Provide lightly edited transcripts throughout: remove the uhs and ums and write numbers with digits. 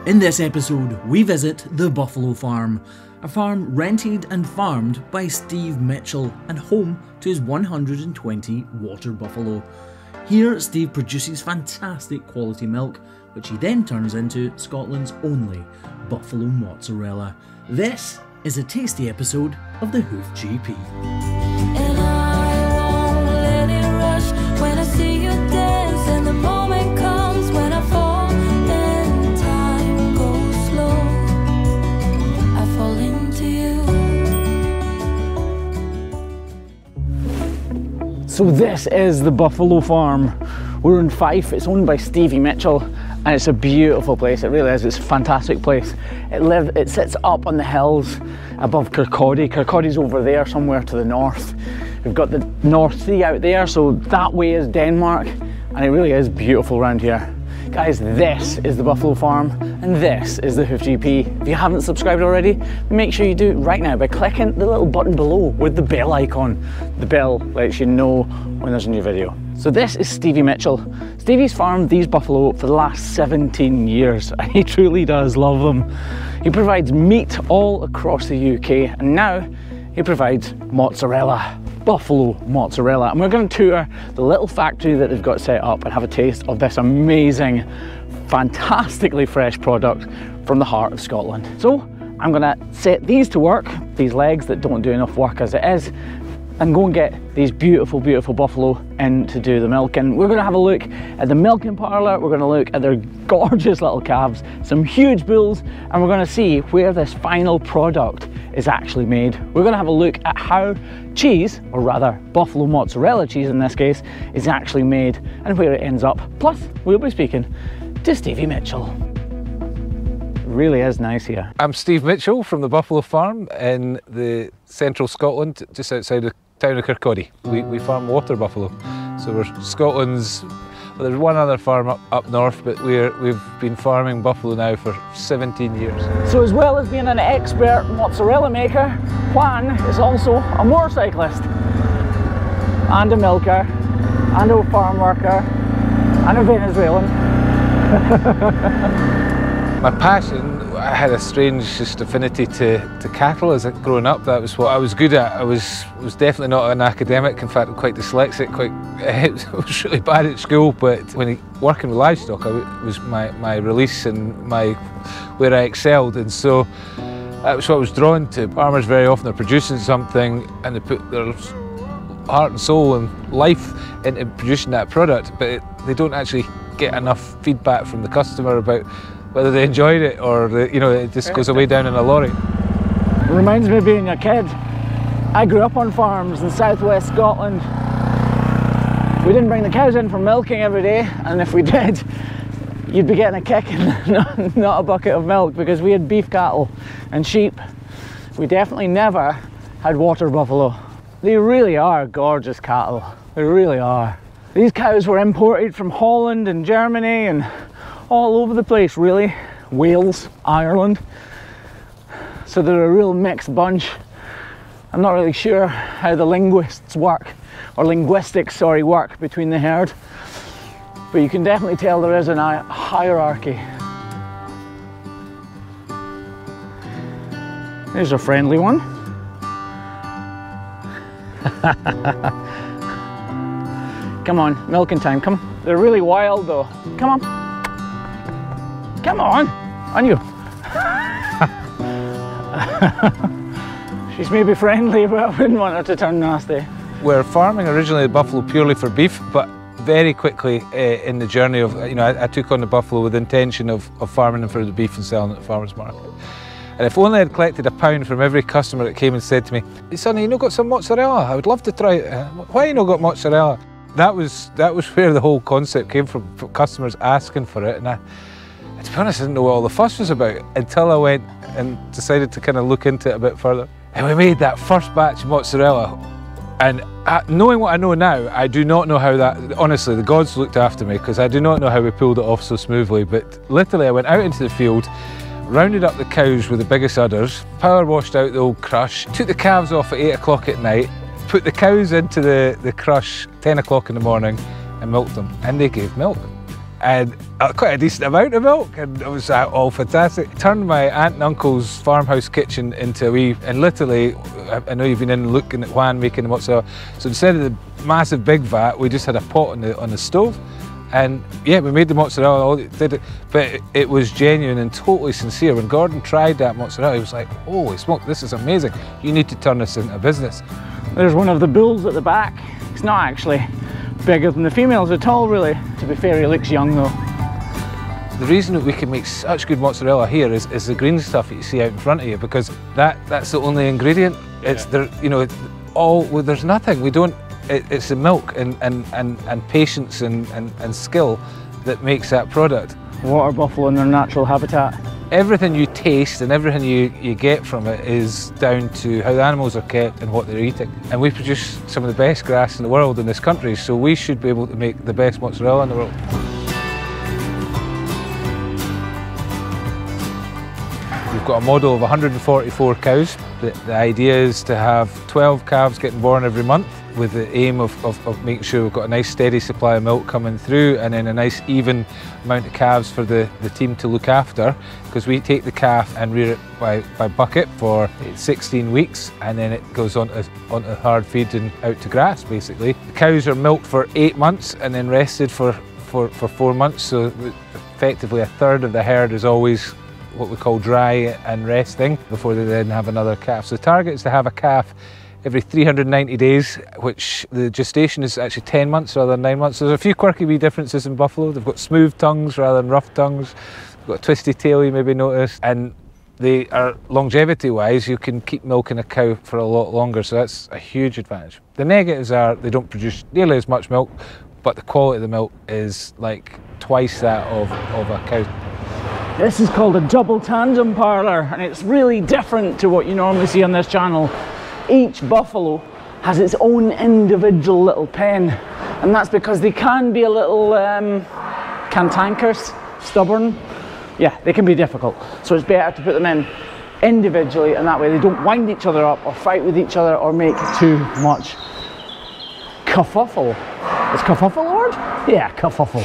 In this episode, we visit the Buffalo Farm, a farm rented and farmed by Steve Mitchell and home to his 120 water buffalo. Here, Steve produces fantastic quality milk, which he then turns into Scotland's only buffalo mozzarella. This is a tasty episode of the Hoof GP. And I won't let it rush when I see you dance, and the moment comes when I fall and time goes slow. I fall into you. So this is the Buffalo Farm. We're in Fife. It's owned by Stevie Mitchell and it's a beautiful place. It really is. It's a fantastic place. It sits up on the hills above Kirkcaldy. Kirkcaldy's over there somewhere to the north. We've got the North Sea out there, so that way is Denmark, and it really is beautiful around here. Guys, this is the Buffalo Farm and this is the Hoof GP. If you haven't subscribed already, make sure you do right now by clicking the little button below with the bell icon. The bell lets you know when there's a new video. So this is Stevie Mitchell. Stevie's farmed these buffalo for the last 17 years and he truly does love them. He provides meat all across the UK and now he provides mozzarella, buffalo mozzarella. And we're going to tour the little factory that they've got set up and have a taste of this amazing, fantastically fresh product from the heart of Scotland. So I'm going to set these to work, these legs that don't do enough work as it is, and go and get these beautiful, beautiful buffalo in to do the milking. We're gonna have a look at the milking parlour, we're gonna look at their gorgeous little calves, some huge bulls, and we're gonna see where this final product is actually made. We're gonna have a look at how cheese, or rather buffalo mozzarella cheese in this case, is actually made and where it ends up. Plus, we'll be speaking to Stevie Mitchell. Really is nice here. I'm Steve Mitchell from the Buffalo Farm in the central Scotland, just outside the town of Kirkcaldy. We farm water buffalo. So we're Scotland's, well, there's one other farm up north, but we've been farming buffalo now for 17 years. So as well as being an expert mozzarella maker, Juan is also a motorcyclist and a milker and a farm worker and a Venezuelan. My passion, I had a strange just affinity to cattle as growing up. That was what I was good at. I was definitely not an academic. In fact, I'm quite dyslexic. I was really bad at school. But when working with livestock, it was my release and where I excelled. And so that was what I was drawn to. Farmers very often are producing something and they put their heart and soul and life into producing that product, but they don't actually get enough feedback from the customer about whether they enjoyed it or it just goes away down in a lorry. It reminds me of being a kid. I grew up on farms in southwest Scotland. We didn't bring the cows in for milking every day, and if we did, you'd be getting a kick and not a bucket of milk, because we had beef cattle and sheep. We definitely never had water buffalo. They really are gorgeous cattle. They really are. These cows were imported from Holland and Germany and all over the place really. Wales, Ireland. So they're a real mixed bunch. I'm not really sure how the linguistics work between the herd, but you can definitely tell there is a hierarchy. There's a friendly one. Come on, milking time, come on. They're really wild though. Come on. Come on you. She's maybe friendly, but I wouldn't want her to turn nasty. We're farming originally the buffalo purely for beef, but very quickly in the journey of, I took on the buffalo with the intention of farming them for the beef and selling at the farmer's market. And if only I'd collected a pound from every customer that came and said to me, "Hey sonny, you not got some mozzarella? I would love to try it. Why you not got mozzarella?" That was where the whole concept came from customers asking for it. And to be honest, I didn't know what all the fuss was about until I went and decided to kind of look into it a bit further. And we made that first batch of mozzarella. And knowing what I know now, I do not know how that, honestly, the gods looked after me, because I do not know how we pulled it off so smoothly. But literally, I went out into the field, rounded up the cows with the biggest udders, power washed out the old crush, took the calves off at 8 o'clock at night, put the cows into the crush 10 o'clock in the morning and milked them. And they gave milk. and quite a decent amount of milk, and it was all fantastic. Turned my aunt and uncle's farmhouse kitchen into a wee, and literally, I know you've been in looking at Juan making the mozzarella, so instead of the massive big vat, we just had a pot on the stove, and yeah, we made the mozzarella, did it, but it was genuine and totally sincere. When Gordon tried that mozzarella, he was like, holy smoke, this is amazing, you need to turn this into a business. There's one of the bulls at the back. It's not actually bigger than the females at all, really. To be fair, he looks young though. The reason that we can make such good mozzarella here is the green stuff that you see out in front of you, because that's the only ingredient. It's there, you know, well, there's nothing. We don't. It's the milk and patience and skill that makes that product. Water buffalo in their natural habitat. Everything you taste and everything you get from it is down to how the animals are kept and what they're eating. And we produce some of the best grass in the world in this country, so we should be able to make the best mozzarella in the world. We've got a model of 144 cows. The idea is to have 12 calves getting born every month, with the aim of making sure we've got a nice steady supply of milk coming through, and then a nice even amount of calves for the team to look after, because we take the calf and rear it by bucket for 16 weeks, and then it goes onto hard feed and out to grass basically. The cows are milked for 8 months and then rested for 4 months, so effectively a third of the herd is always what we call dry and resting before they then have another calf. So the target is to have a calf every 390 days, which the gestation is actually 10 months rather than 9 months. So there's a few quirky wee differences in buffalo. They've got smooth tongues rather than rough tongues. They've got a twisty tail, you maybe noticed. And they are, longevity-wise, you can keep milking a cow for a lot longer, so that's a huge advantage. The negatives are they don't produce nearly as much milk, but the quality of the milk is like twice that of a cow. This is called a double tandem parlour, and it's really different to what you normally see on this channel. Each buffalo has its own individual little pen, and that's because they can be a little cantankerous, stubborn. Yeah, they can be difficult, so it's better to put them in individually, and that way they don't wind each other up or fight with each other or make too much kerfuffle. Is kerfuffle a word? Yeah, kerfuffle.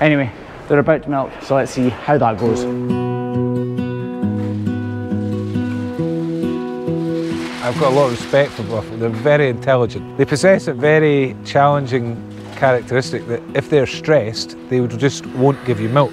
Anyway, they're about to milk, so let's see how that goes. I've got a lot of respect for buffalo. They're very intelligent. They possess a very challenging characteristic that if they're stressed, they just won't give you milk.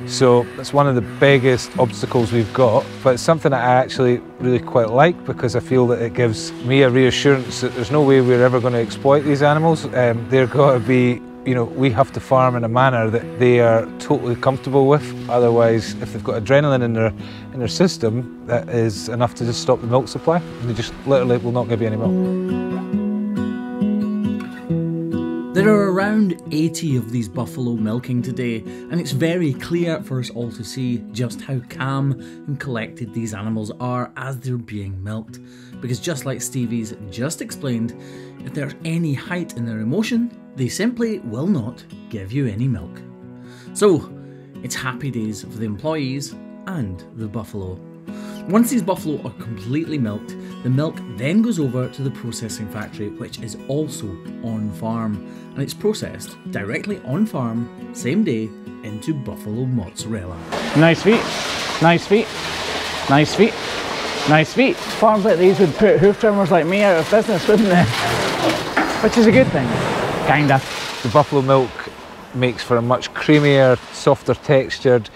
So that's one of the biggest obstacles we've got, but it's something that I actually really quite like, because I feel that it gives me a reassurance that there's no way we're ever going to exploit these animals. They're got to be, you know, we have to farm in a manner that they are totally comfortable with. Otherwise, if they've got adrenaline in their system, that is enough to just stop the milk supply. And they just literally will not give you any milk. There are around 80 of these buffalo milking today, and it's very clear for us all to see just how calm and collected these animals are as they're being milked. Because just like Stevie's just explained, if there's any height in their emotion, they simply will not give you any milk. So, it's happy days for the employees and the buffalo. Once these buffalo are completely milked, the milk then goes over to the processing factory, which is also on farm, and it's processed directly on farm, same day, into buffalo mozzarella. Nice feet, nice feet, nice feet, nice feet. Farms like these would put hoof trimmers like me out of business, wouldn't they? Which is a good thing, kinda. The buffalo milk makes for a much creamier, softer textured.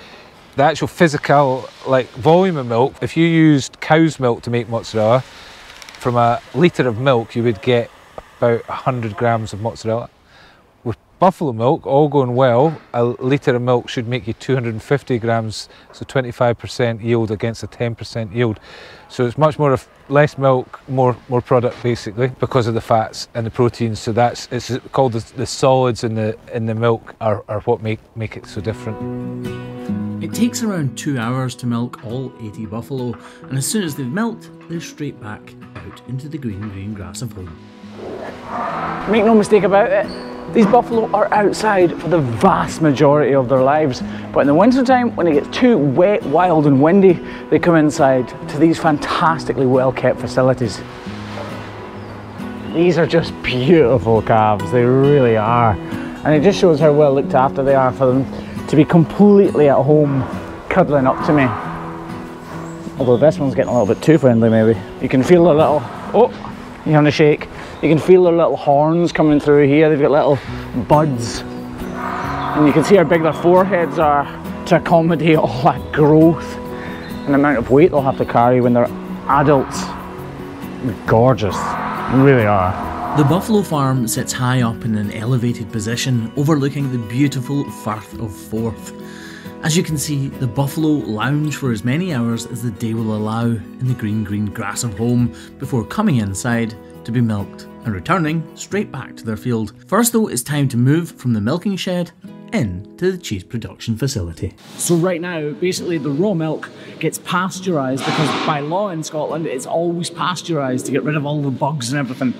The actual physical, like, volume of milk, if you used cow's milk to make mozzarella, from a litre of milk you would get about 100 grams of mozzarella. With buffalo milk, all going well, a litre of milk should make you 250 grams, so 25% yield against a 10% yield. So it's much more less milk, more product basically, because of the fats and the proteins. So it's called the solids in the milk are what make it so different. It takes around 2 hours to milk all 80 buffalo, and as soon as they've milked, they're straight back out into the green grass of home. Make no mistake about it, these buffalo are outside for the vast majority of their lives, but in the winter time, when it gets too wet, wild and windy, they come inside to these fantastically well kept facilities. These are just beautiful calves, they really are. And it just shows how well looked after they are for them to be completely at home, cuddling up to me. Although this one's getting a little bit too friendly maybe. You can feel their little, oh, you're having a shake. You can feel their little horns coming through here. They've got little buds. And you can see how big their foreheads are to accommodate all that growth and the amount of weight they'll have to carry when they're adults. They're gorgeous, they really are. The buffalo farm sits high up in an elevated position overlooking the beautiful Firth of Forth. As you can see, the buffalo lounge for as many hours as the day will allow in the green grass of home before coming inside to be milked and returning straight back to their field. First though, it's time to move from the milking shed into the cheese production facility. So right now, basically the raw milk gets pasteurised because by law in Scotland, it's always pasteurised to get rid of all the bugs and everything.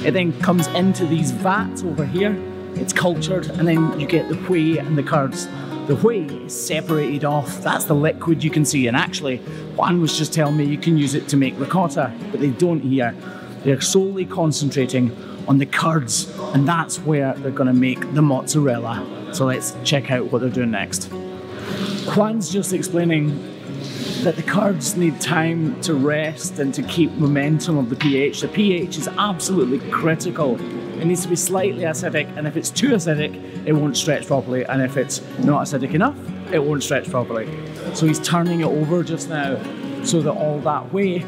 It then comes into these vats over here, it's cultured, and then you get the whey and the curds. The whey is separated off, that's the liquid you can see, and actually, Juan was just telling me you can use it to make ricotta, but they don't here. They're solely concentrating on the curds, and that's where they're going to make the mozzarella. So let's check out what they're doing next. Juan's just explaining that the curds need time to rest and to keep momentum of the pH. The pH is absolutely critical. It needs to be slightly acidic, and if it's too acidic, it won't stretch properly, and if it's not acidic enough, it won't stretch properly. So he's turning it over just now so that all that whey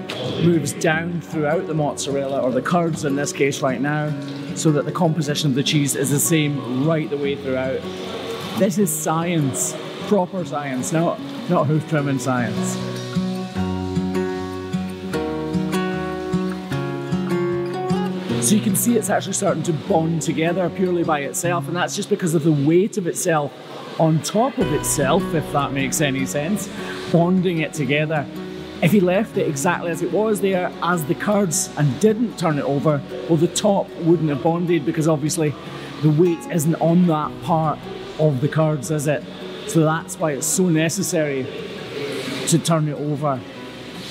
moves down throughout the mozzarella, or the curds in this case right now, so that the composition of the cheese is the same right the way throughout. This is science, proper science, not hoof trimming science. So you can see it's actually starting to bond together purely by itself, and that's just because of the weight of itself on top of itself, if that makes any sense, bonding it together. If he left it exactly as it was there, as the curds, and didn't turn it over, well, the top wouldn't have bonded because obviously the weight isn't on that part of the curds, is it? So that's why it's so necessary to turn it over.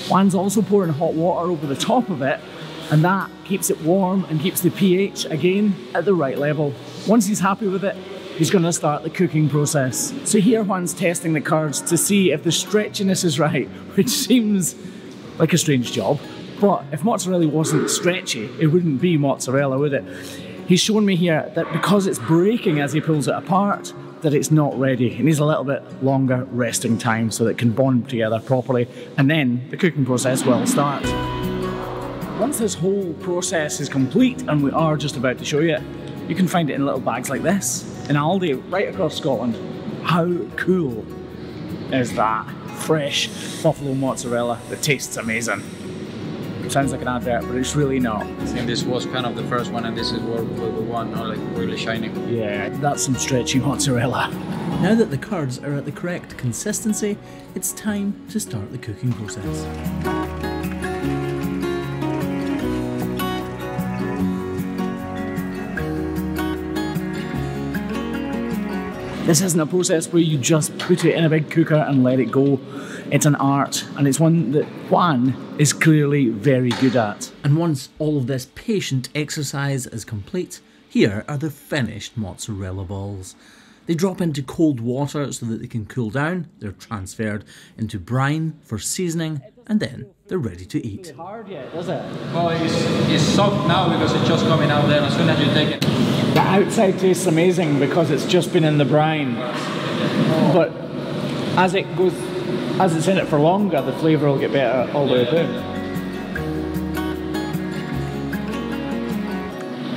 Juan's also pouring hot water over the top of it, and that keeps it warm and keeps the pH again at the right level. Once he's happy with it, he's going to start the cooking process. So here Juan's testing the curds to see if the stretchiness is right, which seems like a strange job, but if mozzarella wasn't stretchy, it wouldn't be mozzarella, would it? He's shown me here that because it's breaking as he pulls it apart, that it's not ready. It needs a little bit longer resting time so that it can bond together properly, and then the cooking process will start. Once this whole process is complete, and we are just about to show you it, you can find it in little bags like this in Aldi right across Scotland. How cool is that? Fresh buffalo mozzarella that tastes amazing. Sounds like an advert, but it's really not. I think this was kind of the first one, and this is what the one, like really shiny. Yeah, that's some stretchy mozzarella. Now that the curds are at the correct consistency, it's time to start the cooking process. This isn't a process where you just put it in a big cooker and let it go. It's an art, and it's one that Juan is clearly very good at. And once all of this patient exercise is complete, here are the finished mozzarella balls. They drop into cold water so that they can cool down, they're transferred into brine for seasoning, and then they're ready to eat. It's hard yet, does it? Well, it's soft now because it's just coming out there. As soon as you take it, The outside tastes amazing because it's just been in the brine. But as it's in it for longer, the flavour will get better all the way through.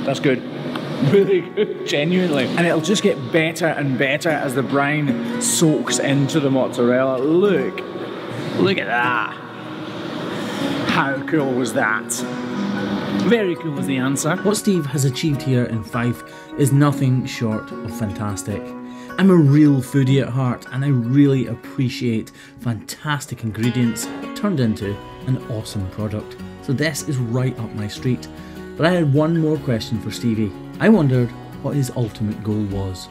That's good. Really good, genuinely. And it'll just get better and better as the brine soaks into the mozzarella. Look at that. How cool was that? Very cool is the answer. What Steve has achieved here in Fife is nothing short of fantastic. I'm a real foodie at heart, and I really appreciate fantastic ingredients turned into an awesome product. So this is right up my street. But I had one more question for Stevie. I wondered what his ultimate goal was.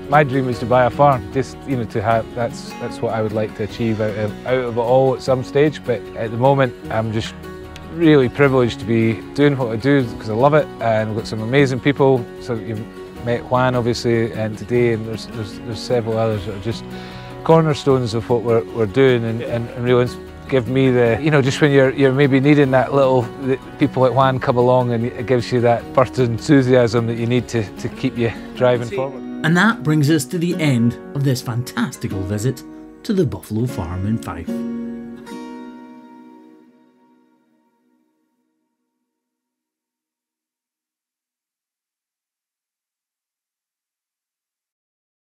My dream is to buy a farm, just to have, that's what I would like to achieve out of it all at some stage, but at the moment I'm just really privileged to be doing what I do because I love it, and we've got some amazing people, so met Juan obviously and today, and there's several others that are just cornerstones of what we're doing, and really give me the, you know, just when you're maybe needing that little, people like Juan come along and it gives you that burst of enthusiasm that you need to keep you driving forward. And that brings us to the end of this fantastical visit to the Buffalo Farm in Fife.